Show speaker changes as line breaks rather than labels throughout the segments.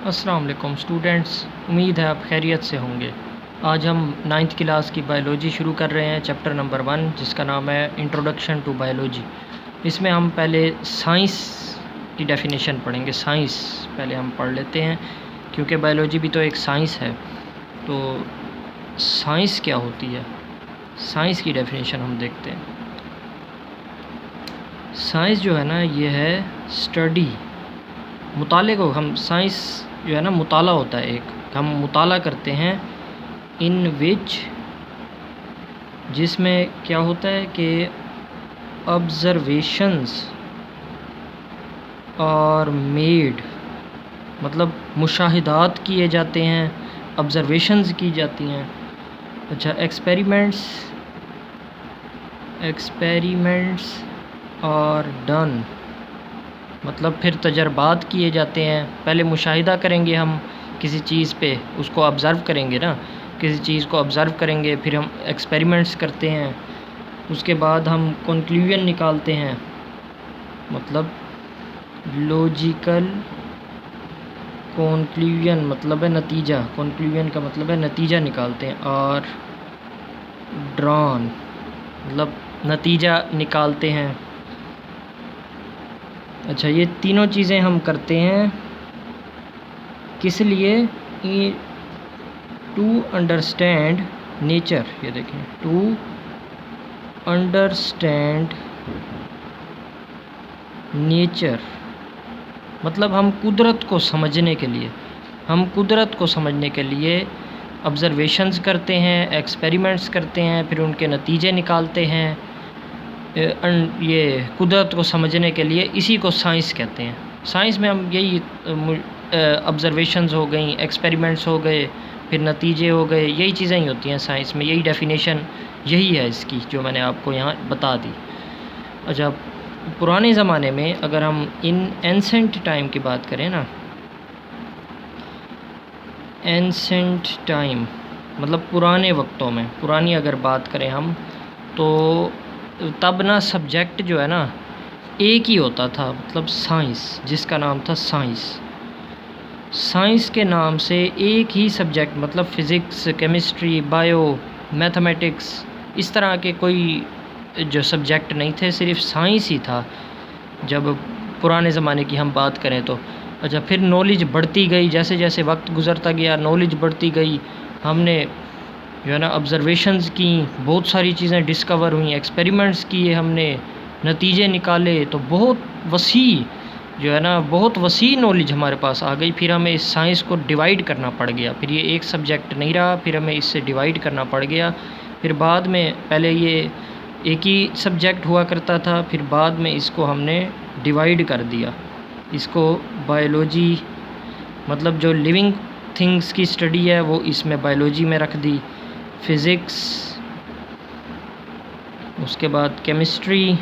अस्सलाम वालेकुम स्टूडेंट्स, उम्मीद है आप खैरियत से होंगे। आज हम 9th क्लास की बायोलॉजी शुरू कर रहे हैं, चैप्टर नंबर 1 जिसका नाम है इंट्रोडक्शन टू बायोलॉजी। इसमें हम पहले साइंस की डेफिनेशन पढ़ेंगे। साइंस पहले हम पढ़ लेते हैं क्योंकि बायोलॉजी भी तो एक साइंस है। तो साइंस क्या होती है, साइंस की डेफिनेशन हम देखते हैं। साइंस जो है ना, ये है स्टडी, मुताले को हम साइंस जो है ना, मुताला होता है एक, हम मुताला करते हैं इन विच, जिसमें क्या होता है कि ऑब्ज़र्वेशंस और मेड, मतलब मुशाहिदात किए जाते हैं, ऑब्ज़र्वेशंस की जाती हैं। अच्छा, एक्सपेरिमेंट्स और डन, मतलब फिर तजर्बात किए जाते हैं। पहले मुशाहिदा करेंगे हम किसी चीज़ पे, उसको ऑब्ज़र्व करेंगे ना, किसी चीज़ को ऑब्ज़र्व करेंगे, फिर हम एक्सपेरिमेंट्स करते हैं, उसके बाद हम कंक्लूजन निकालते हैं, मतलब लॉजिकल कंक्लूजन मतलब है नतीजा, कंक्लूजन का मतलब है नतीजा निकालते हैं, और ड्रॉन मतलब नतीजा निकालते हैं। अच्छा, ये तीनों चीज़ें हम करते हैं किस लिए? To understand nature. ये देखें, टू अंडरस्टैंड नेचर मतलब हम कुदरत को समझने के लिए, ऑब्ज़र्वेशंस करते हैं, एक्सपेरिमेंट्स करते हैं, फिर उनके नतीजे निकालते हैं। ये कुदरत को समझने के लिए, इसी को साइंस कहते हैं। साइंस में हम यही ऑब्ज़र्वेशंस हो गई, एक्सपेरिमेंट्स हो गए, फिर नतीजे हो गए, यही चीज़ें ही होती हैं साइंस में। यही डेफिनेशन यही है इसकी जो मैंने आपको यहाँ बता दी। अच्छा, पुराने ज़माने में अगर हम इन एंसेंट टाइम की बात करें ना, एंसेंट टाइम मतलब पुराने वक्तों में, पुरानी अगर बात करें हम, तो तब ना सब्जेक्ट जो है ना एक ही होता था, मतलब साइंस, जिसका नाम था साइंस। साइंस के नाम से एक ही सब्जेक्ट, मतलब फ़िज़िक्स, केमिस्ट्री, बायो, मैथमेटिक्स, इस तरह के कोई जो सब्जेक्ट नहीं थे, सिर्फ साइंस ही था जब पुराने ज़माने की हम बात करें तो। अच्छा, फिर नॉलेज बढ़ती गई, जैसे जैसे वक्त गुज़रता गया नॉलेज बढ़ती गई, हमने जो है ना ऑब्ज़र्वेशंस की, बहुत सारी चीज़ें डिस्कवर हुई, एक्सपेरिमेंट्स किए हमने, नतीजे निकाले, तो बहुत वसी जो है ना, बहुत वसी नॉलेज हमारे पास आ गई। फिर हमें इस साइंस को डिवाइड करना पड़ गया, फिर ये एक सब्जेक्ट नहीं रहा, फिर हमें इससे डिवाइड करना पड़ गया। फिर बाद में, पहले ये एक ही सब्जेक्ट हुआ करता था, फिर बाद में इसको हमने डिवाइड कर दिया, इसको बायोलॉजी मतलब जो लिविंग थिंग्स की स्टडी है वो इसमें बायोलॉजी में रख दी, फ़िज़िक्स, उसके बाद केमिस्ट्री,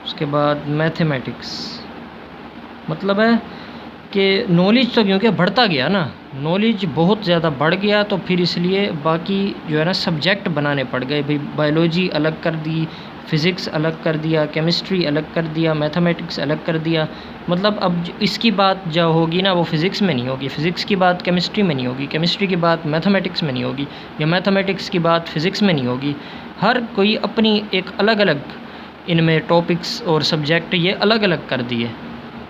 उसके बाद मैथमेटिक्स। मतलब है कि नॉलेज तो क्योंकि बढ़ता गया ना, नॉलेज बहुत ज़्यादा बढ़ गया, तो फिर इसलिए बाकी जो है ना सब्जेक्ट बनाने पड़ गए। भाई बायोलॉजी अलग कर दी, फ़िज़िक्स अलग कर दिया, केमिस्ट्री अलग कर दिया, मैथमेटिक्स अलग कर दिया। मतलब अब इसकी बात जो होगी ना वो फ़िज़िक्स में नहीं होगी, फ़िज़िक्स की बात केमिस्ट्री में नहीं होगी, केमिस्ट्री की बात मैथमेटिक्स में नहीं होगी, या मैथमेटिक्स की बात फ़िज़िक्स में नहीं होगी। हर कोई अपनी एक अलग अलग इनमें टॉपिक्स और सब्जेक्ट ये अलग अलग कर दिए।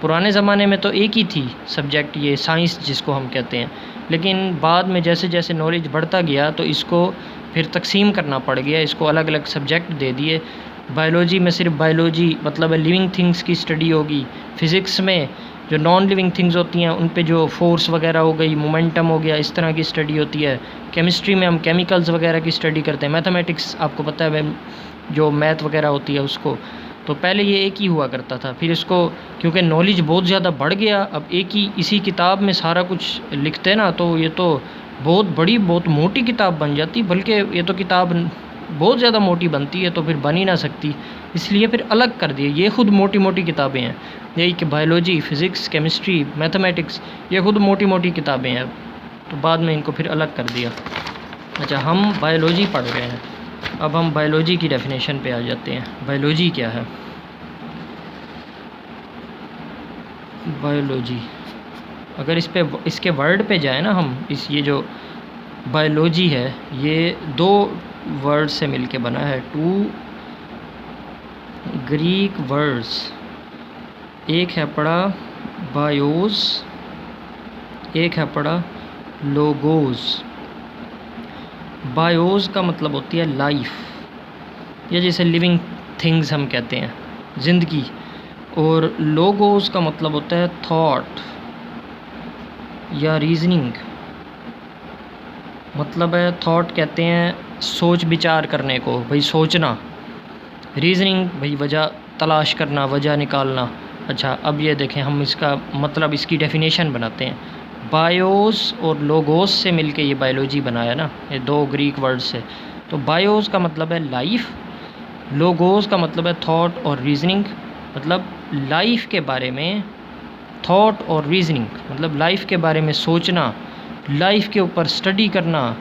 पुराने ज़माने में तो एक ही थी सब्जेक्ट, ये साइंस जिसको हम कहते हैं, लेकिन बाद में जैसे जैसे नॉलेज बढ़ता गया तो इसको फिर तकसीम करना पड़ गया, इसको अलग अलग सब्जेक्ट दे दिए। बायोलॉजी में सिर्फ बायोलॉजी मतलब लिविंग थिंग्स की स्टडी होगी, फ़िज़िक्स में जो नॉन लिविंग थिंग्स होती हैं उन पे जो फोर्स वगैरह हो गई, मोमेंटम हो गया, इस तरह की स्टडी होती है। केमिस्ट्री में हम केमिकल्स वगैरह की स्टडी करते हैं। मैथमेटिक्स आपको पता है जो मैथ वगैरह होती है उसको, तो पहले ये एक ही हुआ करता था। फिर इसको क्योंकि नॉलेज बहुत ज़्यादा बढ़ गया, अब एक ही इसी किताब में सारा कुछ लिखते हैं ना, तो ये तो बहुत बड़ी, बहुत मोटी किताब बन जाती, बल्कि ये तो किताब बहुत ज़्यादा मोटी बनती है, तो फिर बन ही ना सकती, इसलिए फिर अलग कर दिए। ये खुद मोटी मोटी किताबें हैं, यही कि बायोलॉजी, फ़िज़िक्स, केमिस्ट्री, मैथमेटिक्स, ये खुद मोटी मोटी किताबें हैं, तो बाद में इनको फिर अलग कर दिया। अच्छा, हम बायोलॉजी पढ़ रहे हैं, अब हम बायोलॉजी की डेफिनेशन पे आ जाते हैं। बायोलॉजी क्या है? बायोलॉजी अगर इसके वर्ड पे जाए ना हम, ये जो बायोलॉजी है ये 2 वर्ड से मिलके बना है, 2 ग्रीक वर्ड्स। एक है पढ़ा बायोस, एक है पढ़ा लोगोस। बायोस का मतलब होती है लाइफ, या जैसे लिविंग थिंग्स हम कहते हैं, ज़िंदगी। और लोगोस का मतलब होता है थॉट या रीजनिंग। मतलब है थॉट कहते हैं सोच विचार करने को, भाई सोचना। रीजनिंग भाई वजह तलाश करना, वजह निकालना। अच्छा, अब ये देखें हम इसका मतलब, इसकी डेफिनेशन बनाते हैं। बायोस और लोगोस से मिलके ये बायोलॉजी बनाया ना, ये 2 ग्रीक वर्ड से। तो बायोस का मतलब है लाइफ, लोगोस का मतलब है थॉट और रीजनिंग। मतलब लाइफ के बारे में थॉट और रीजनिंग, मतलब लाइफ के बारे में सोचना, लाइफ के ऊपर स्टडी करना,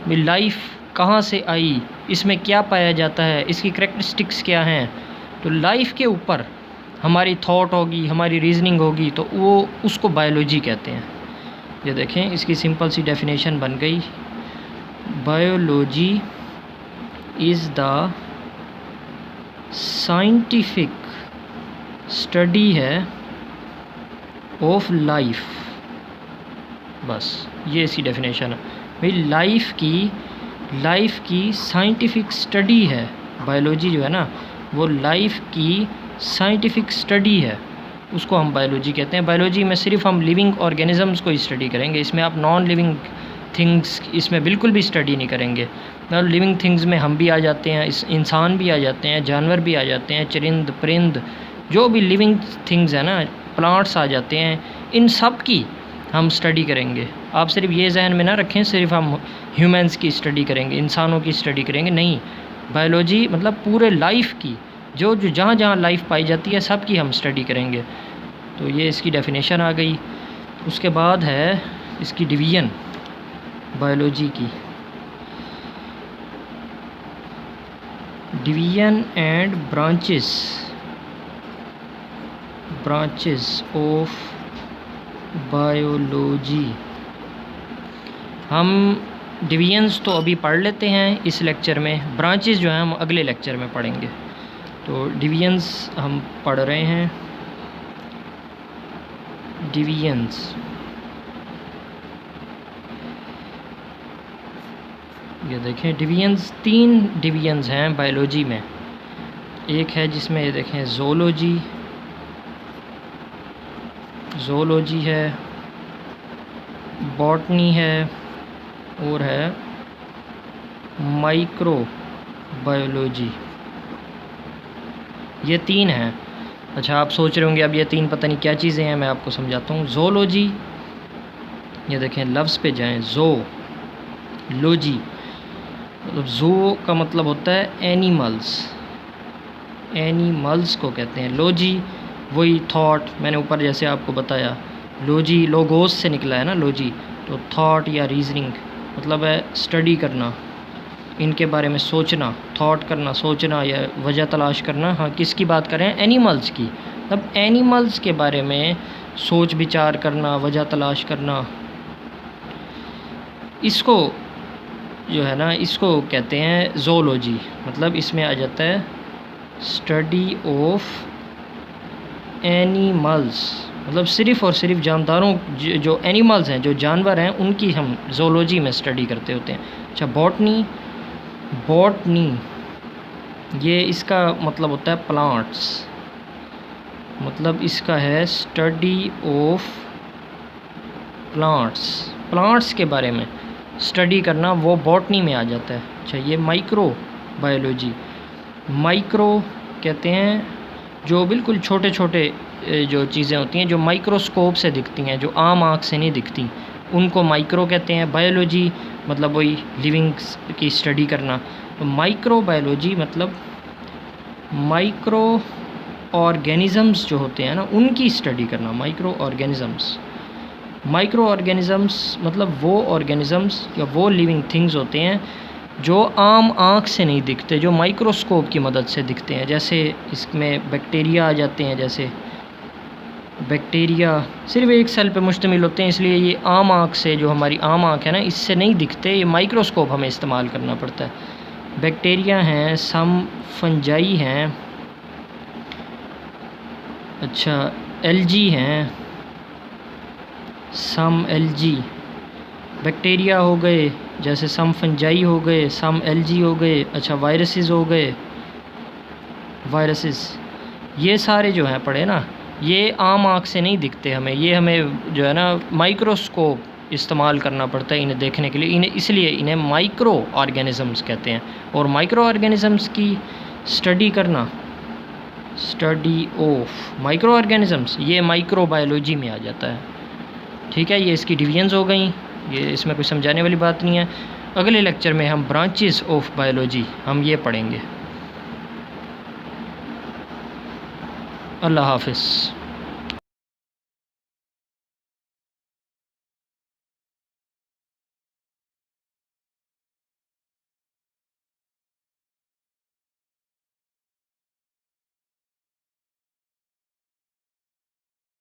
भाई लाइफ कहाँ से आई, इसमें क्या पाया जाता है, इसकी करैक्टरिस्टिक्स क्या हैं। तो लाइफ के ऊपर हमारी थॉट होगी, हमारी रीजनिंग होगी, तो वो उसको बायोलॉजी कहते हैं। ये देखें इसकी सिंपल सी डेफिनेशन बन गई। Biology is the scientific study है ऑफ लाइफ। बस ये इसकी डेफिनेशन है भाई, लाइफ की साइंटिफिक स्टडी है। बायोलॉजी जो है ना वो लाइफ की साइंटिफिक स्टडी है, उसको हम बायोलॉजी कहते हैं। बायोलॉजी में सिर्फ हम लिविंग ऑर्गेनिजम्स को ही स्टडी करेंगे, इसमें आप नॉन लिविंग थिंग्स इसमें बिल्कुल भी स्टडी नहीं करेंगे। मतलब लिविंग थिंग्स में हम भी आ जाते हैं, इंसान भी आ जाते हैं, जानवर भी आ जाते हैं, चरिंद परिंद जो भी लिविंग थिंग्स है ना, प्लांट्स आ जाते हैं, इन सब की हम स्टडी करेंगे। आप सिर्फ ये जहन में ना रखें सिर्फ हम ह्यूमंस की स्टडी करेंगे, इंसानों की स्टडी करेंगे, नहीं। बायोलॉजी मतलब पूरे लाइफ की, जो जहाँ जहाँ लाइफ पाई जाती है सब की हम स्टडी करेंगे। तो ये इसकी डेफिनेशन आ गई। उसके बाद है इसकी डिवीज़न बायोलॉजी की, division and branches of biology. हम डिवीजन्स तो अभी पढ़ लेते हैं इस लेक्चर में, ब्रांचेस जो हैं हम अगले लेक्चर में पढ़ेंगे। तो डिवीजन्स हम पढ़ रहे हैं। डिवीजन्स, ये देखें डिवीजन्स, 3 डिवीजन्स हैं बायोलॉजी में। एक है जिसमें ये देखें ज़ूलॉजी है, बॉटनी है, और है माइक्रोबायोलॉजी। ये 3 हैं। अच्छा, आप सोच रहे होंगे अब ये 3 पता नहीं क्या चीज़ें हैं, मैं आपको समझाता हूँ। ज़ूलॉजी, ये देखें लफ्ज़ पे जाएं, ज़ूलॉजी मतलब ज़ू का मतलब होता है एनिमल्स को कहते हैं। लॉजी वही थॉट, मैंने ऊपर जैसे आपको बताया, लॉजी लोगोस से निकला है ना लॉजी, तो थॉट या रीजनिंग मतलब है स्टडी करना, इनके बारे में सोचना, थॉट करना, सोचना या वजह तलाश करना। हाँ, किसकी बात करें? एनिमल्स की। तब एनिमल्स के बारे में सोच विचार करना, वजह तलाश करना, इसको जो है ना इसको कहते हैं ज़ूलॉजी। मतलब इसमें आ जाता है स्टडी ऑफ एनिमल्स, मतलब सिर्फ़ और सिर्फ जानदारों, जो एनिमल्स हैं, जो जानवर हैं, उनकी हम ज़ूलॉजी में स्टडी करते होते हैं। अच्छा, बॉटनी ये इसका मतलब होता है प्लांट्स, मतलब इसका है स्टडी ऑफ प्लांट्स के बारे में स्टडी करना, वो बॉटनी में आ जाता है। अच्छा, ये माइक्रो कहते हैं जो बिल्कुल छोटे छोटे जो चीज़ें होती हैं, जो माइक्रोस्कोप से दिखती हैं, जो आम आँख से नहीं दिखती, उनको माइक्रो कहते हैं। बायोलॉजी मतलब वही लिविंग्स की स्टडी करना। तो माइक्रोबायोलॉजी मतलब माइक्रो ऑर्गेनिज़म्स जो होते हैं ना, उनकी स्टडी करना। माइक्रो ऑर्गेनिज़म्स मतलब वो ऑर्गेनिज़म्स या वो लिविंग थिंग्स होते हैं जो आम आँख से नहीं दिखते, जो माइक्रोस्कोप की मदद से दिखते हैं। जैसे इसमें बैक्टीरिया आ जाते हैं, जैसे बैक्टीरिया सिर्फ एक सेल पे मुश्तमिल होते हैं, इसलिए ये आम आँख से, जो हमारी आम आँख है ना, इससे नहीं दिखते, ये माइक्रोस्कोप हमें इस्तेमाल करना पड़ता है। बैक्टीरिया हैं, सम फंजाई हैं, अच्छा एलजी हैं, सम एलजी बैक्टीरिया हो गए, जैसे सम फंजाई हो गए, सम एलजी हो गए, अच्छा वायरसेस हो गए, वायरसेस ये सारे जो हैं पढ़े ना, ये आम आँख से नहीं दिखते हमें, ये हमें जो है ना माइक्रोस्कोप इस्तेमाल करना पड़ता है इन्हें देखने के लिए, इन्हें इसलिए इन्हें माइक्रो ऑर्गेनिज़म्स कहते हैं। और माइक्रो ऑर्गेनिज़म्स की स्टडी करना, स्टडी ऑफ माइक्रो ऑर्गेनिज़म्स, ये माइक्रोबायोलॉजी में आ जाता है। ठीक है, ये इसकी डिवीजन्स हो गई, ये इसमें कुछ समझाने वाली बात नहीं है। अगले लेक्चर में हम ब्रांचेस ऑफ बायोलॉजी हम ये पढ़ेंगे। अल्लाह हाफ़िज़।